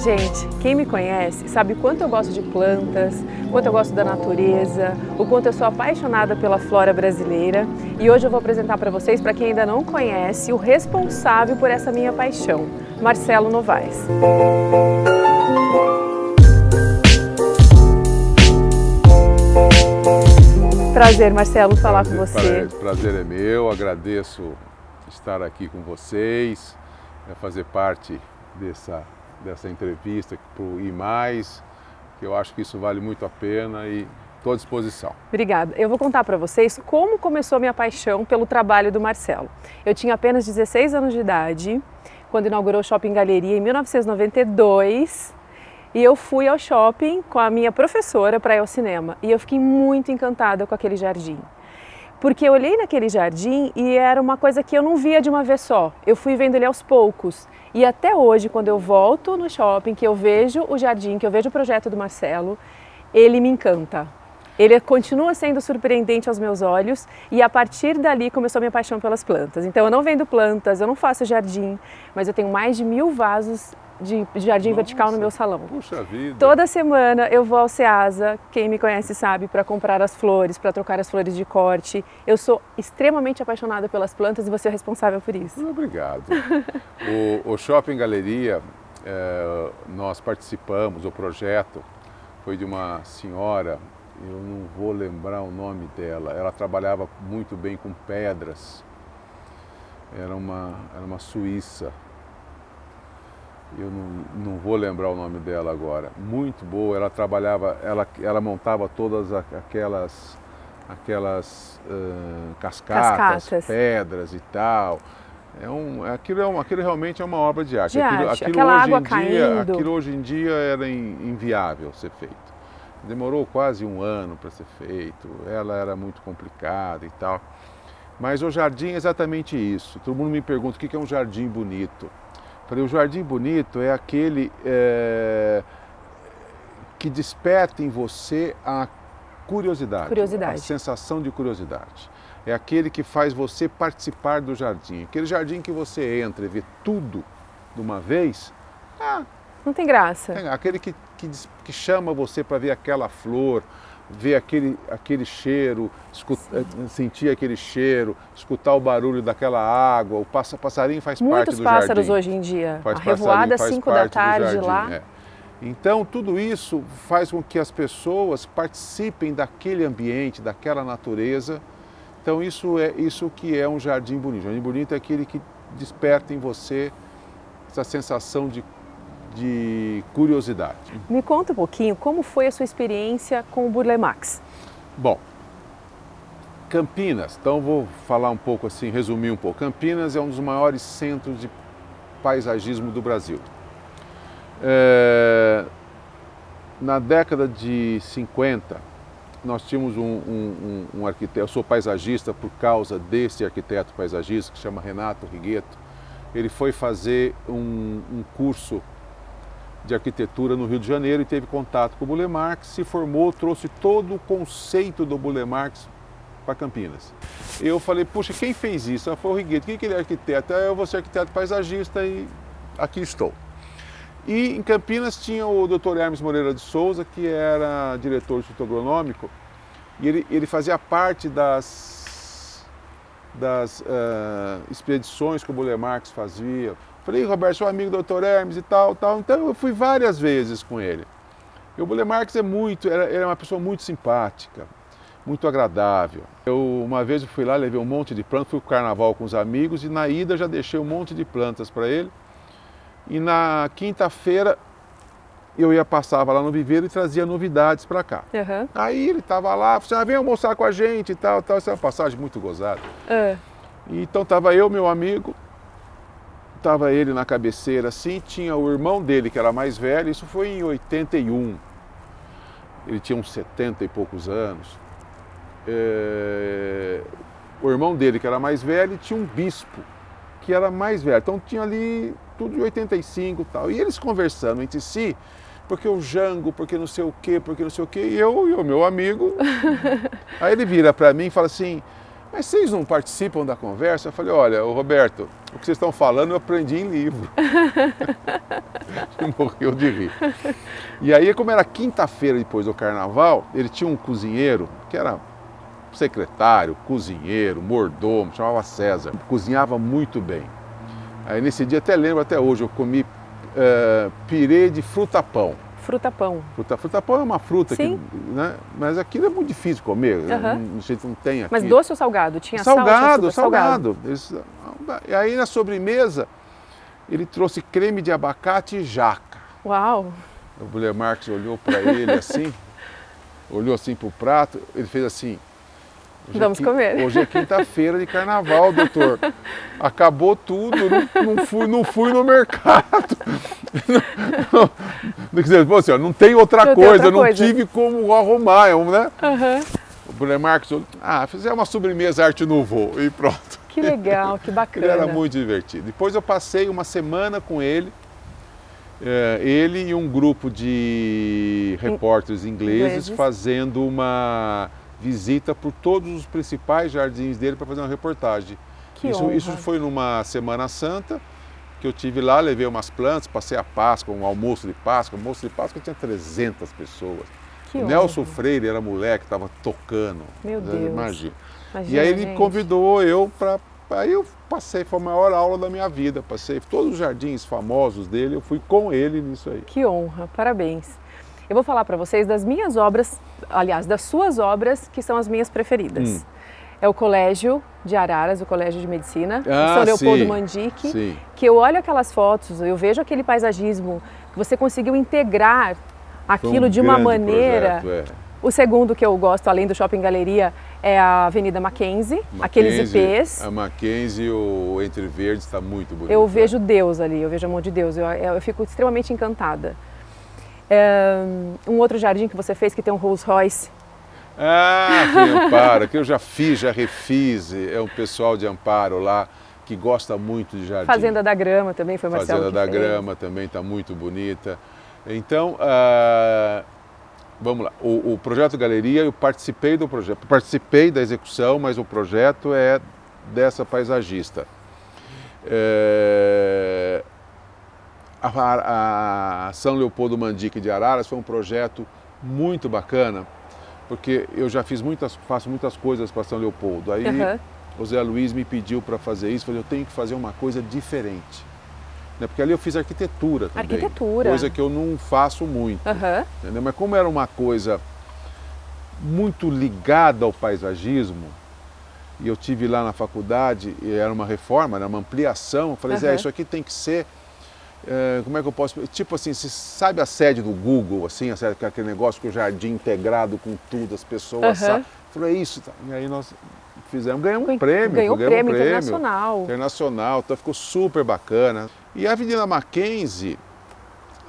Gente, quem me conhece sabe o quanto eu gosto de plantas, o quanto eu gosto da natureza, o quanto eu sou apaixonada pela flora brasileira. E hoje eu vou apresentar para vocês, para quem ainda não conhece, o responsável por essa minha paixão, Marcelo Novaes. Prazer, Marcelo, falar com você. Prazer é meu, agradeço estar aqui com vocês, fazer parte dessa entrevista para o I+, que eu acho que isso vale muito a pena e estou à disposição. Obrigada. Eu vou contar para vocês como começou a minha paixão pelo trabalho do Marcelo. Eu tinha apenas 16 anos de idade, quando inaugurou o Shopping Galeria em 1992, e eu fui ao shopping com a minha professora para ir ao cinema. E eu fiquei muito encantada com aquele jardim. Porque eu olhei naquele jardim e era uma coisa que eu não via de uma vez só. Eu fui vendo ele aos poucos. E até hoje, quando eu volto no shopping, que eu vejo o jardim, que eu vejo o projeto do Marcelo, ele me encanta. Ele continua sendo surpreendente aos meus olhos e a partir dali começou a minha paixão pelas plantas. Então eu não vendo plantas, eu não faço jardim, mas eu tenho mais de 1000 vasos de jardim vertical no meu salão. Puxa vida! Toda semana eu vou ao Ceasa, quem me conhece sabe, para comprar as flores, para trocar as flores de corte. Eu sou extremamente apaixonada pelas plantas e você é responsável por isso. Muito obrigado. O Shopping Galeria, nós participamos, o projeto foi de uma senhora, eu não vou lembrar o nome dela, ela trabalhava muito bem com pedras, era uma suíça. Eu não vou lembrar o nome dela agora. Muito boa, ela trabalhava, ela montava todas aquelas cascatas, pedras e tal. Aquilo realmente é uma obra de arte. Aquilo hoje em dia era inviável ser feito. Demorou quase um ano para ser feito, ela era muito complicada e tal. Mas o jardim é exatamente isso. Todo mundo me pergunta o que é um jardim bonito. O jardim bonito é aquele que desperta em você a curiosidade, a sensação de curiosidade. É aquele que faz você participar do jardim. Aquele jardim que você entra e vê tudo de uma vez, não tem graça. Aquele que chama você para ver aquela flor, ver aquele cheiro, sentir aquele cheiro, escutar o barulho daquela água, o passarinho faz parte do jardim. Muitos pássaros hoje em dia, a revoada às 5 da tarde lá. Então tudo isso faz com que as pessoas participem daquele ambiente, daquela natureza. Então isso que é um jardim bonito. Um jardim bonito é aquele que desperta em você essa sensação de curiosidade. Me conta um pouquinho como foi a sua experiência com o Burle Marx. Bom, Campinas, então vou falar um pouco assim, resumir um pouco. Campinas é um dos maiores centros de paisagismo do Brasil. Na década de 50, nós tínhamos um arquiteto, eu sou paisagista por causa desse arquiteto paisagista que se chama Renato Righetto. Ele foi fazer um curso de arquitetura no Rio de Janeiro e teve contato com o Burle Marx, se formou, trouxe todo o conceito do Burle Marx para Campinas. Eu falei, puxa, quem fez isso? Ela falou, o Righetto. Quem que ele é arquiteto? Eu vou ser arquiteto paisagista e aqui estou. E em Campinas tinha o Dr. Hermes Moreira de Souza, que era diretor do Instituto Agronômico, e ele fazia parte das expedições que o Burle Marx fazia. Falei, Roberto, sou amigo do Dr. Hermes e tal. Então eu fui várias vezes com ele. E o Burle Marx era uma pessoa muito simpática, muito agradável. Uma vez eu fui lá, levei um monte de plantas, fui para o carnaval com os amigos e na ida já deixei um monte de plantas para ele. E na quinta-feira eu passava lá no viveiro e trazia novidades para cá. Uhum. Aí ele estava lá, falou, vem almoçar com a gente e tal. Essa é uma passagem muito gozada. Então estava eu, meu amigo, estava ele na cabeceira assim, tinha o irmão dele que era mais velho, isso foi em 81, ele tinha uns 70 e poucos anos. O irmão dele que era mais velho tinha um bispo que era mais velho, então tinha ali tudo de 85 e tal, e eles conversando entre si, porque o Jango, porque não sei o quê, e eu e o meu amigo, aí ele vira para mim e fala assim, mas vocês não participam da conversa? Eu falei, olha, Roberto, o que vocês estão falando eu aprendi em livro. Ele morreu de rir. E aí, como era quinta-feira depois do carnaval, ele tinha um cozinheiro, que era secretário, cozinheiro, mordomo, chamava César. Cozinhava muito bem. Aí nesse dia, até lembro até hoje, eu comi pirê de fruta-pão. Fruta-pão. Fruta-pão é uma fruta, que, né? Mas aquilo é muito difícil de comer, a gente não tem aqui. Mas doce ou salgado? Tinha salgado, sal, salgado. E aí na sobremesa, ele trouxe creme de abacate e jaca. Uau! O Buller Marx olhou para ele assim, olhou assim para o prato, ele fez assim... Vamos comer. Hoje é quinta-feira de carnaval, doutor. Acabou tudo, não fui no mercado. Quer dizer, assim, não tem outra coisa, não tive como arrumar, né? O Buller Marx falou, fizer uma sobremesa Arte Nouveau e pronto. Que legal, que bacana. Ele era muito divertido. Depois eu passei uma semana com ele, ele e um grupo de repórteres ingleses fazendo uma visita por todos os principais jardins dele para fazer uma reportagem. Isso foi numa Semana Santa, que eu tive lá, levei umas plantas, passei a Páscoa, um almoço de Páscoa. Almoço de Páscoa tinha 300 pessoas. O Nelson Freire era moleque, estava tocando. Meu Deus. Imagina. E aí ele convidou eu para... Aí eu passei, foi a maior aula da minha vida. Passei todos os jardins famosos dele, eu fui com ele nisso aí. Que honra, parabéns. Eu vou falar para vocês das minhas obras, aliás, das suas obras, que são as minhas preferidas. É o Colégio de Araras, o Colégio de Medicina, São Leopoldo Mandique, que eu olho aquelas fotos, eu vejo aquele paisagismo, que você conseguiu integrar aquilo de uma maneira... Projeto, O segundo que eu gosto, além do Shopping Galeria, é a Avenida Mackenzie, aqueles IPs. A Mackenzie, o Entre Verdes, está muito bonito. Eu vejo Deus ali, eu vejo a mão de Deus, eu fico extremamente encantada. Um outro jardim que você fez que tem um Rolls Royce. Que Amparo, que eu já fiz, já refiz, é um pessoal de Amparo lá que gosta muito de jardim. Fazenda da Grama também foi Marcelo que Fazenda da fez. Grama também está muito bonita. Então, vamos lá, o Projeto Galeria, eu participei do projeto, participei da execução, mas o projeto é dessa paisagista. A São Leopoldo Mandique de Araras foi um projeto muito bacana, porque eu já faço muitas coisas para São Leopoldo. Aí o Zé Luiz me pediu para fazer isso, falei, eu tenho que fazer uma coisa diferente. Porque ali eu fiz arquitetura também, coisa que eu não faço muito, entendeu? Mas como era uma coisa muito ligada ao paisagismo, e eu tive lá na faculdade, e era uma reforma, era uma ampliação, eu falei, Zé, isso aqui tem que ser, como é que eu posso... Tipo assim, você sabe a sede do Google, assim, aquele negócio com o jardim integrado com tudo, as pessoas sabem. Eu falei, é isso. E aí nós fizemos, ganhamos um prêmio. Ganhou prêmio internacional. Então ficou super bacana. E a Avenida Mackenzie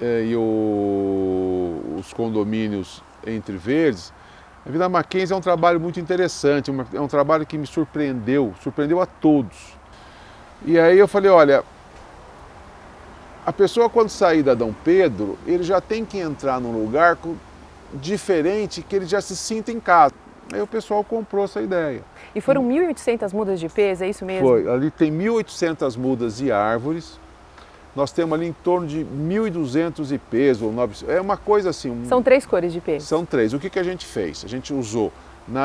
e os condomínios Entre Verdes, a Avenida Mackenzie é um trabalho muito interessante, é um trabalho que me surpreendeu a todos. E aí eu falei, olha, a pessoa quando sair da Dom Pedro, ele já tem que entrar num lugar diferente, que ele já se sinta em casa. Aí o pessoal comprou essa ideia. E foram 1.800 mudas de ipês, é isso mesmo? Foi, ali tem 1.800 mudas de árvores. Nós temos ali em torno de 1.200 ipês ou 900, é uma coisa assim. São 3 cores de ipê? São 3. O que a gente fez? A gente usou,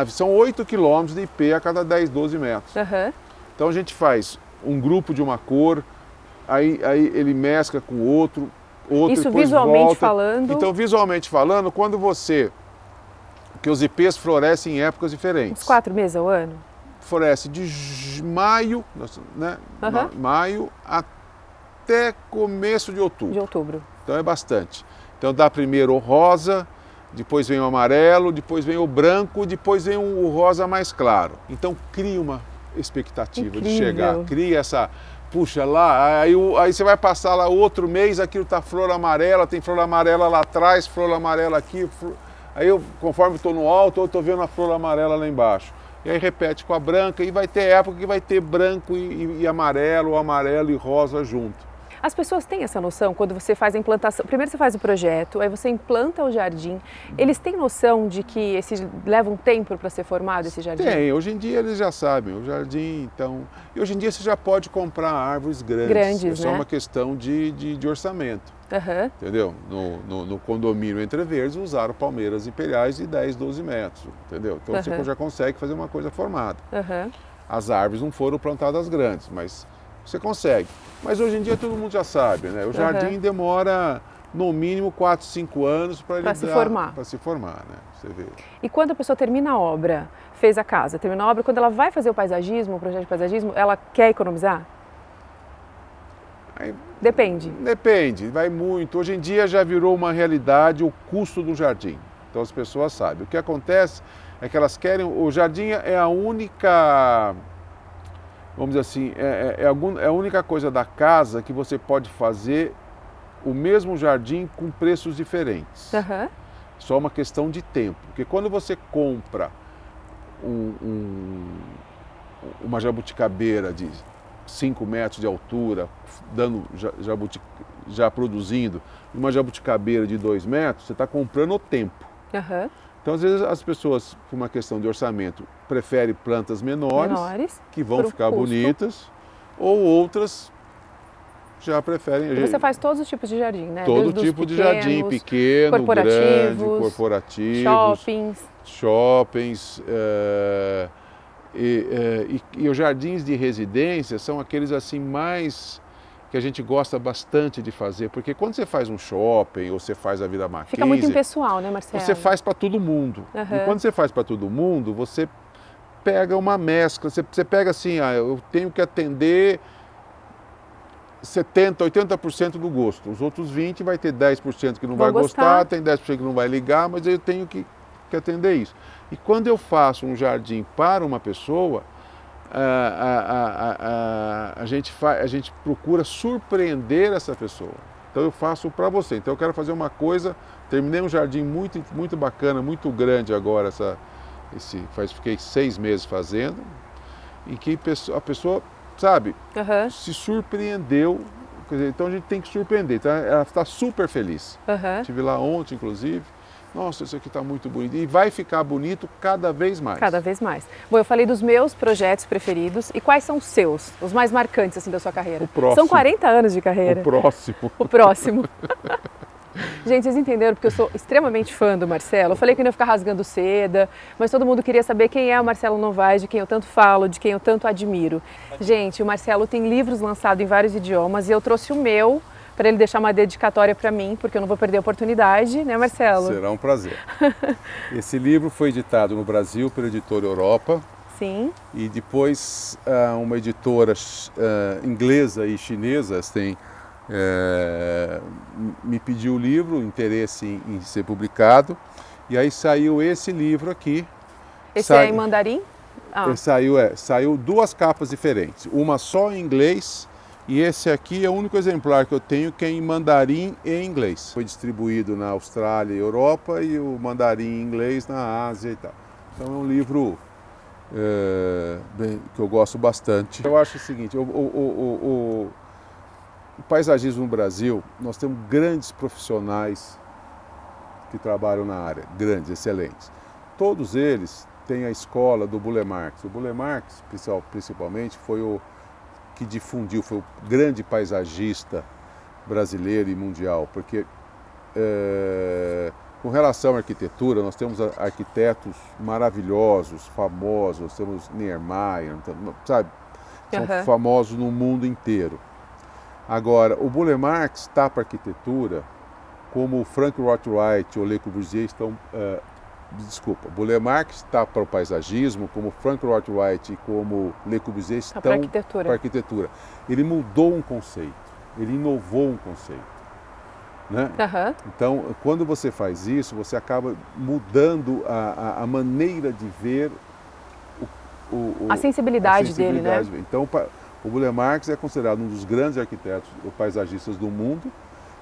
são 8 quilômetros de ipê a cada 10, 12 metros. Então a gente faz um grupo de uma cor, aí ele mescla com outro, isso depois visualmente volta. falando? Então visualmente falando, quando porque os ipês florescem em épocas diferentes. Uns 4 meses ao ano? Floresce de maio, né? Maio até começo de outubro. De outubro. Então é bastante. Então dá primeiro o rosa, depois vem o amarelo, depois vem o branco, depois vem o rosa mais claro. Então cria uma expectativa de chegar, cria essa... Puxa, lá, aí você vai passar lá outro mês, aquilo tá flor amarela, tem flor amarela lá atrás, flor amarela aqui... Aí conforme estou no alto, eu estou vendo a flor amarela lá embaixo. E aí repete com a branca, e vai ter época que vai ter branco e amarelo, ou amarelo e rosa junto. As pessoas têm essa noção quando você faz a implantação? Primeiro você faz o projeto, aí você implanta o jardim. Eles têm noção de que leva um tempo para ser formado esse jardim? Tem, hoje em dia eles já sabem, o jardim, então... E hoje em dia você já pode comprar árvores grandes. É só uma questão de orçamento. Entendeu? No condomínio Entre Verdes usaram palmeiras imperiais de 10, 12 metros, entendeu? Então você já consegue fazer uma coisa formada. As árvores não foram plantadas grandes, mas você consegue. Mas hoje em dia todo mundo já sabe, né? O jardim demora no mínimo 4, 5 anos para se formar. Para se formar, né? Você vê. E quando a pessoa termina a obra, fez a casa, terminou a obra, quando ela vai fazer o paisagismo, o projeto de paisagismo, ela quer economizar? Depende. Depende, vai muito. Hoje em dia já virou uma realidade o custo do jardim. Então as pessoas sabem. O que acontece é que elas querem... O jardim é a única... Vamos dizer assim, é a única coisa da casa que você pode fazer o mesmo jardim com preços diferentes. Só uma questão de tempo. Porque quando você compra uma jabuticabeira de 5 metros de altura, já produzindo, uma jabuticabeira de 2 metros, você está comprando o tempo. Então, às vezes, as pessoas, por uma questão de orçamento, preferem plantas menores que vão ficar bonitas, ou outras já preferem... E você faz todos os tipos de jardim, né? Todo tipo de jardim, pequeno, grande, corporativos, shoppings. E os jardins de residência são aqueles assim mais que a gente gosta bastante de fazer, porque quando você faz um shopping ou você faz a Vila Mackenzie... Fica muito impessoal, né, Marcelo? Você faz para todo mundo. E quando você faz para todo mundo, você pega uma mescla, você pega assim, eu tenho que atender 70%, 80% do gosto. Os outros 20% vai ter 10% que não vai gostar, tem 10% que não vai ligar, mas eu tenho que atender isso. E quando eu faço um jardim para uma pessoa, a gente procura surpreender essa pessoa. Então eu faço para você. Então eu quero fazer uma coisa, terminei um jardim muito, muito bacana, muito grande agora, fiquei 6 meses fazendo, em que a pessoa, sabe, se surpreendeu. Quer dizer, então a gente tem que surpreender. Então ela está super feliz. Estive lá ontem, inclusive. Nossa, isso aqui está muito bonito. E vai ficar bonito cada vez mais. Cada vez mais. Bom, eu falei dos meus projetos preferidos. E quais são os seus? Os mais marcantes, assim, da sua carreira? O próximo. São 40 anos de carreira. O próximo. O próximo. Gente, vocês entenderam porque eu sou extremamente fã do Marcelo. Eu falei que não ia ficar rasgando seda, mas todo mundo queria saber quem é o Marcelo Novaes, de quem eu tanto falo, de quem eu tanto admiro. Gente, o Marcelo tem livros lançados em vários idiomas e eu trouxe o meu para ele deixar uma dedicatória para mim, porque eu não vou perder a oportunidade, né, Marcelo? Será um prazer. Esse livro foi editado no Brasil pela editora Europa. Sim. E depois uma editora inglesa e chinesa me pediu o livro, interesse em ser publicado. E aí saiu esse livro aqui. Esse é em mandarim? Saiu 2 capas diferentes. Uma só em inglês. E esse aqui é o único exemplar que eu tenho que é em mandarim e inglês. Foi distribuído na Austrália e Europa e o mandarim em inglês na Ásia e tal. Então é um livro que eu gosto bastante. Eu acho o seguinte, o paisagismo no Brasil, nós temos grandes profissionais que trabalham na área, grandes, excelentes. Todos eles têm a escola do Burle Marx. O Burle Marx, principalmente, foi o que difundiu, foi o grande paisagista brasileiro e mundial, porque com relação à arquitetura, nós temos arquitetos maravilhosos, famosos, temos Niemeyer, sabe? São famosos no mundo inteiro. Agora, o Burle Marx está para a arquitetura como o Frank Lloyd Wright ou Le Corbusier estão... Burle Marx está para o paisagismo, como Frank Lloyd Wright e como Le Corbusier estão para a arquitetura. Ele mudou um conceito, ele inovou um conceito. Né? Então, quando você faz isso, você acaba mudando a maneira de ver a sensibilidade dele, né? Então, o Burle Marx é considerado um dos grandes arquitetos ou paisagistas do mundo.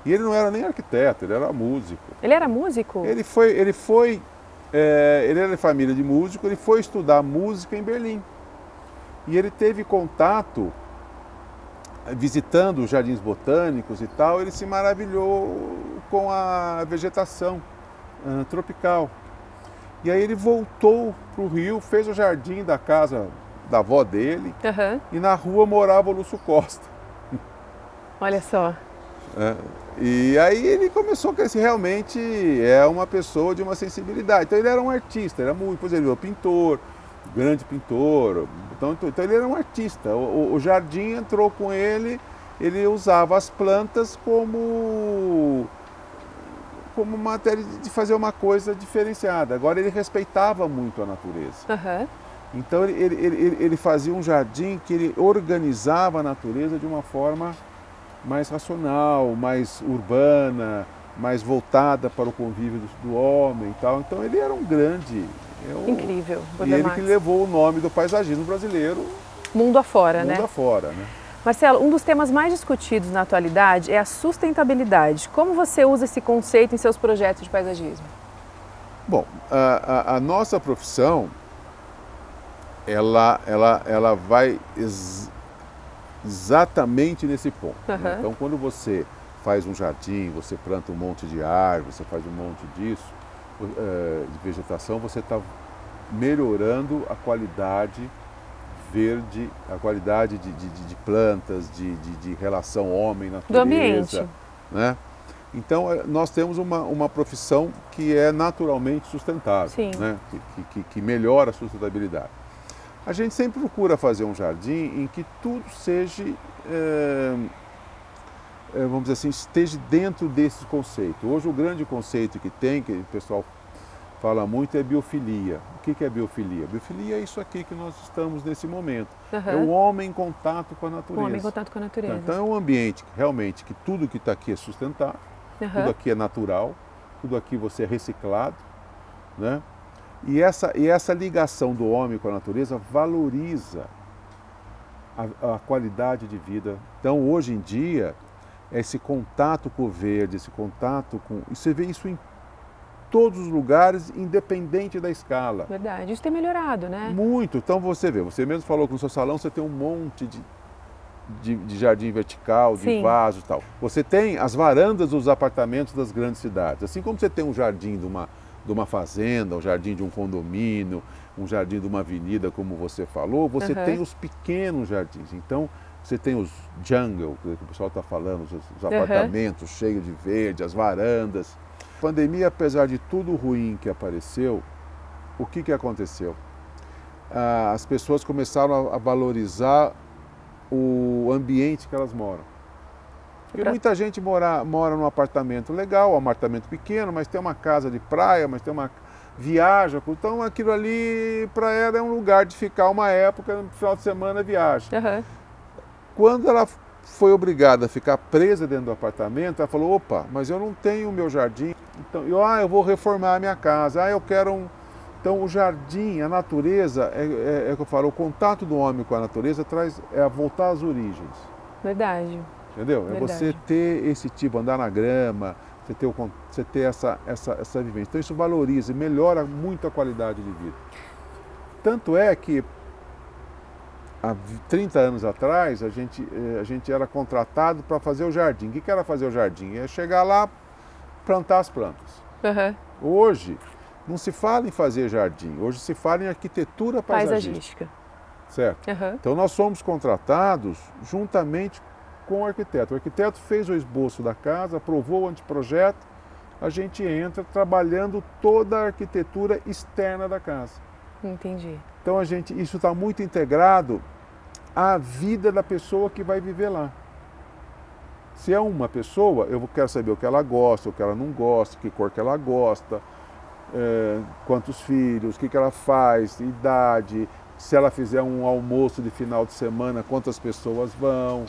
E ele não era nem arquiteto, ele era músico. Ele era músico? Ele era de família de músico, ele foi estudar música em Berlim. E ele teve contato visitando os jardins botânicos e tal, ele se maravilhou com a vegetação tropical. E aí ele voltou para o Rio, fez o jardim da casa da avó dele, e na rua morava o Lúcio Costa. Olha só. E aí ele começou a crescer, realmente é uma pessoa de uma sensibilidade. Então ele era um artista, era muito, depois ele virou pintor, grande pintor. Então ele era um artista. O jardim entrou com ele usava as plantas como matéria de fazer uma coisa diferenciada. Agora ele respeitava muito a natureza. Então ele fazia um jardim que ele organizava a natureza de uma forma mais racional, mais urbana, mais voltada para o convívio do homem e tal. Então ele era um grande... Incrível. E ele que levou o nome do paisagismo brasileiro mundo afora, né? Mundo afora, né? Marcelo, um dos temas mais discutidos na atualidade é a sustentabilidade. Como você usa esse conceito em seus projetos de paisagismo? Bom, a nossa profissão, ela vai exatamente nesse ponto. Né? Então, quando você faz um jardim, você planta um monte de árvore, você faz um monte disso, de vegetação, você está melhorando a qualidade verde, a qualidade de plantas, de relação homem-natureza. Do ambiente. Né? Então, nós temos uma profissão que é naturalmente sustentável, né? que melhora a sustentabilidade. A gente sempre procura fazer um jardim em que tudo seja, vamos dizer assim, esteja dentro desse conceito. Hoje o grande conceito que o pessoal fala muito é biofilia. O que é biofilia? Biofilia é isso aqui que nós estamos nesse momento. É o homem em contato com a natureza. O homem em contato com a natureza. Então é um ambiente realmente que tudo que está aqui é sustentável, tudo aqui é natural, tudo aqui você é reciclado, né? E essa ligação do homem com a natureza valoriza a qualidade de vida. Então, hoje em dia, esse contato com o verde, esse contato com... E você vê isso em todos os lugares, independente da escala. Verdade. Isso tem melhorado, né? Muito. Então, você vê, você mesmo falou que no seu salão você tem um monte de jardim vertical, de vaso e tal. Você tem as varandas dos apartamentos das grandes cidades. Assim como você tem um jardim de uma fazenda, um jardim de um condomínio, um jardim de uma avenida, como você falou, você tem os pequenos jardins. Então, você tem os jungle, que o pessoal está falando, os apartamentos cheios de verde, as varandas. A pandemia, apesar de tudo ruim que apareceu, o que aconteceu? As pessoas começaram a valorizar o ambiente que elas moram. Porque muita gente mora num apartamento legal, um apartamento pequeno, mas tem uma casa de praia, mas tem uma viaja. Então aquilo ali para ela é um lugar de ficar uma época, no final de semana viaja. Quando ela foi obrigada a ficar presa dentro do apartamento, ela falou, opa, mas eu não tenho o meu jardim, então eu vou reformar a minha casa, eu quero um... Então o jardim, a natureza, é o que eu falo, o contato do homem com a natureza é voltar às origens. Verdade. Entendeu? Verdade. É você ter esse tipo, andar na grama, você ter essa vivência. Então isso valoriza e melhora muito a qualidade de vida. Tanto é que há 30 anos atrás a gente era contratado para fazer o jardim. O que era fazer o jardim? É chegar lá, plantar as plantas. Hoje não se fala em fazer jardim, hoje se fala em arquitetura paisagística. Certo? Então nós somos contratados juntamente com o arquiteto. O arquiteto fez o esboço da casa, aprovou o anteprojeto, a gente entra trabalhando toda a arquitetura externa da casa. Entendi. Então isso está muito integrado à vida da pessoa que vai viver lá. Se é uma pessoa, eu quero saber o que ela gosta, o que ela não gosta, que cor que ela gosta, quantos filhos, o que ela faz, idade, se ela fizer um almoço de final de semana, quantas pessoas vão,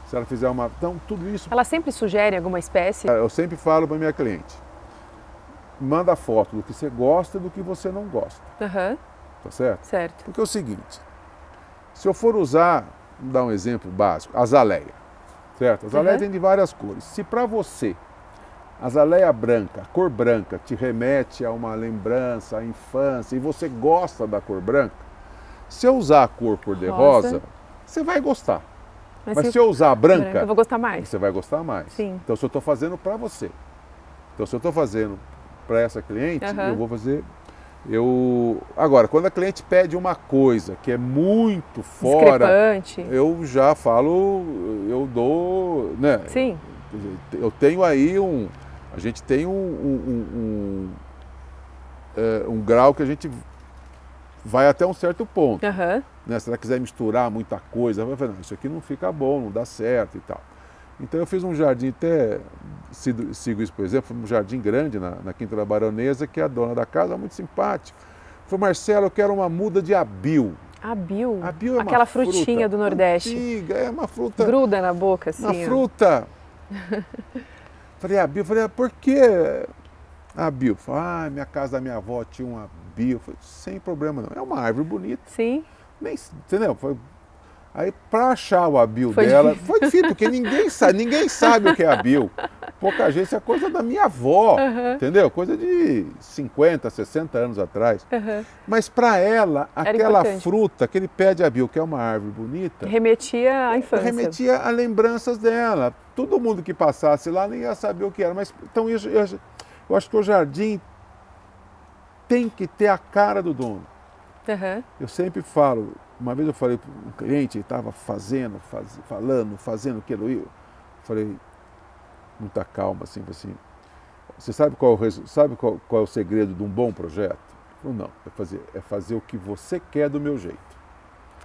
se ela fizer uma... Então, tudo isso... Ela sempre sugere alguma espécie? Eu sempre falo para a minha cliente, manda foto do que você gosta e do que você não gosta. Tá certo? Certo. Porque é o seguinte, se eu for usar, vou dar um exemplo básico, azaleia, certo? Azaleia tem de várias cores. Se para você a azaleia branca, a cor branca, te remete a uma lembrança, à infância, e você gosta da cor branca, se eu usar a cor cor-de-rosa, você vai gostar. Mas se eu usar a branca, eu vou gostar mais. Você vai gostar mais. Sim. Então se eu estou fazendo para você. Então se eu estou fazendo para essa cliente, eu vou fazer... Agora, quando a cliente pede uma coisa que é muito fora, eu já falo, eu dou, né? Sim. Eu tenho aí a gente tem um grau que a gente vai até um certo ponto. Né? Se ela quiser misturar muita coisa, vai falar, isso aqui não fica bom, não dá certo e tal. Então eu fiz um jardim, até sigo isso, por exemplo, um jardim grande na Quinta da Baronesa, que a dona da casa é muito simpática. Falou, Marcelo, eu quero uma muda de abil. Abil? Abil é aquela uma frutinha do Nordeste. Antiga, é uma fruta... Gruda na boca, assim. Uma fruta. Falei, abil, por que abil? Falei, minha casa da minha avó tinha um abil. Falei, sem problema não, é uma árvore bonita. Sim. Nem, entendeu? Aí, para achar o abil dela, foi difícil, porque ninguém sabe o que é abil. Pouca gente, isso é coisa da minha avó, entendeu? Coisa de 50, 60 anos atrás. Mas para ela, aquela fruta, aquele pé de abil, que é uma árvore bonita... Remetia à infância. Remetia a lembranças dela. Todo mundo que passasse lá nem ia saber o que era. Mas, então, eu acho que o jardim tem que ter a cara do dono. Eu sempre falo... Uma vez eu falei para um cliente, ele estava fazendo aquilo, eu falei, muita calma, assim, você sabe qual é o segredo de um bom projeto? Ele falou, não, é fazer o que você quer do meu jeito.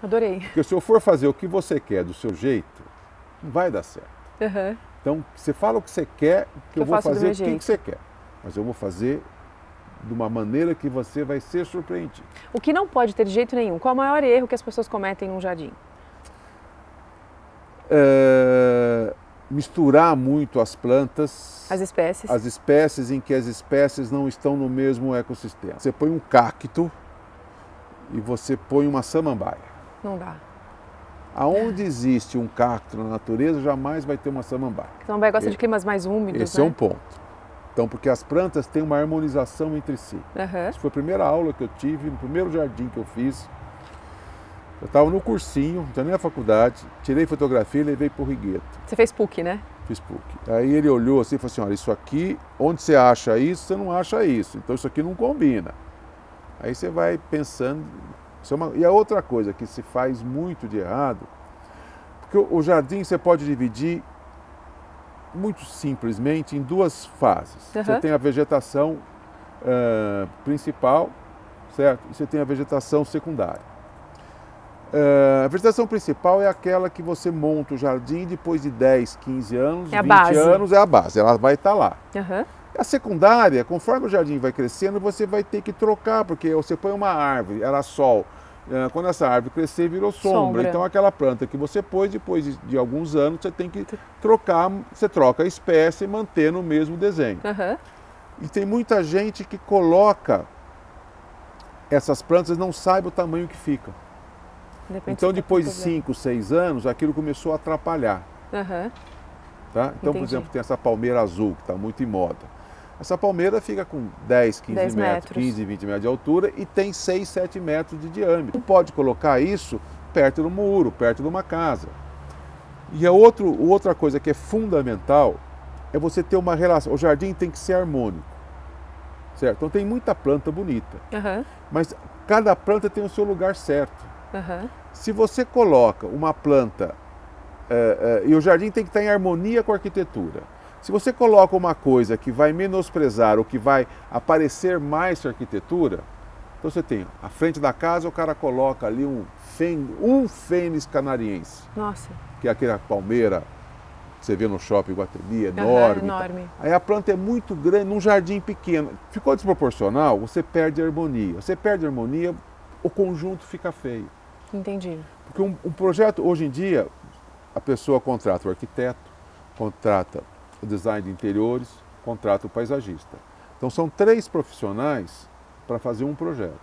Adorei. Porque se eu for fazer o que você quer do seu jeito, não vai dar certo. Então, você fala o que você quer, que eu vou fazer o que você quer. Mas eu vou fazer de uma maneira que você vai ser surpreendido. O que não pode ter de jeito nenhum? Qual é o maior erro que as pessoas cometem num jardim? Misturar muito as plantas. As espécies. As espécies em que as espécies não estão no mesmo ecossistema. Você põe um cacto e você põe uma samambaia. Não dá. Aonde existe um cacto na natureza, jamais vai ter uma samambaia. A samambaia gosta de climas mais úmidos, Esse é um ponto. Então, porque as plantas têm uma harmonização entre si. Essa foi a primeira aula que eu tive, no primeiro jardim que eu fiz. Eu estava no cursinho, não tinha nem a faculdade, tirei fotografia e levei para o Rigueto. Você fez PUC, né? Fiz PUC. Aí ele olhou assim e falou assim, olha, isso aqui, onde você acha isso, você não acha isso. Então isso aqui não combina. Aí você vai pensando... E a outra coisa que se faz muito de errado, porque o jardim você pode dividir muito simplesmente em duas fases. Você tem a vegetação principal, certo? E você tem a vegetação secundária. A vegetação principal é aquela que você monta o jardim depois de 10, 15 anos, 20 anos, é a base, ela vai estar lá. A secundária, conforme o jardim vai crescendo, você vai ter que trocar, porque você põe uma árvore, era sol. Quando essa árvore crescer, virou sombra. Então aquela planta que você pôs, depois de alguns anos, você tem que trocar, você troca a espécie e manter no mesmo desenho. E tem muita gente que coloca essas plantas e não sabe o tamanho que ficam. Então depois de 5, 6 anos, aquilo começou a atrapalhar. Tá? Então, por exemplo, tem essa palmeira azul, que está muito em moda. Essa palmeira fica com 10, 15 metros, 15, 20 metros de altura e tem 6, 7 metros de diâmetro. Não pode colocar isso perto do muro, perto de uma casa. E outra coisa que é fundamental é você ter uma relação. O jardim tem que ser harmônico, certo? Então tem muita planta bonita, mas cada planta tem o seu lugar certo. Se você coloca uma planta, e o jardim tem que estar em harmonia com a arquitetura. Se você coloca uma coisa que vai menosprezar ou que vai aparecer mais que a arquitetura, então você tem, à frente da casa o cara coloca ali um fênix canariense. Nossa. Que é aquela palmeira que você vê no shopping Guatemi, enorme. Aí a planta é muito grande, num jardim pequeno. Ficou desproporcional, você perde a harmonia. Você perde a harmonia, o conjunto fica feio. Entendi. Porque um projeto, hoje em dia, a pessoa contrata o arquiteto, contrata o design de interiores, contrata o paisagista. Então são 3 profissionais para fazer um projeto.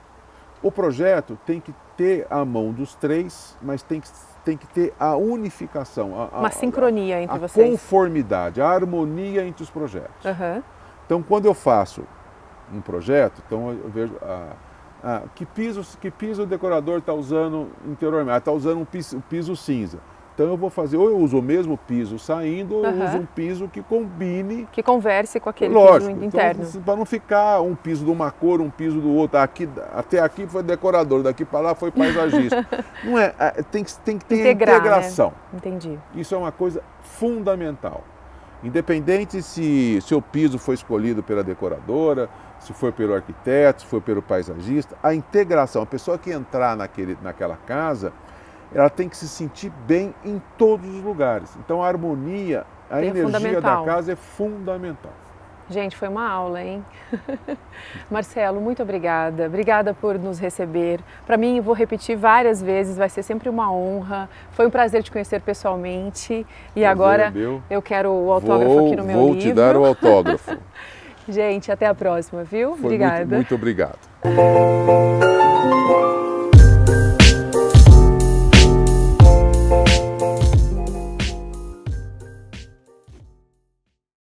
O projeto tem que ter a mão dos 3, mas tem que ter a unificação. Uma sincronia entre vocês. A conformidade, a harmonia entre os projetos. Então quando eu faço um projeto, então eu vejo que piso o decorador está usando interiormente. Está usando um piso cinza. Então eu vou fazer, ou eu uso o mesmo piso saindo, ou eu Aham. uso um piso que combine. Que converse com aquele Lógico, piso interno. então, para não ficar um piso de uma cor, um piso do outro. Até aqui foi decorador, daqui para lá foi paisagista. Não é, tem que ter Integrar, integração. né? Entendi. Isso é uma coisa fundamental. Independente se o piso foi escolhido pela decoradora, se foi pelo arquiteto, se foi pelo paisagista, a integração, a pessoa que entrar naquela casa, ela tem que se sentir bem em todos os lugares. Então a harmonia, a energia da casa é fundamental. Gente, foi uma aula, hein? Marcelo, muito obrigada. Obrigada por nos receber. Para mim, eu vou repetir várias vezes, vai ser sempre uma honra. Foi um prazer te conhecer pessoalmente. E agora eu quero o autógrafo aqui no meu livro. Vou te dar o autógrafo. Gente, até a próxima, viu? Foi obrigada. Muito obrigado.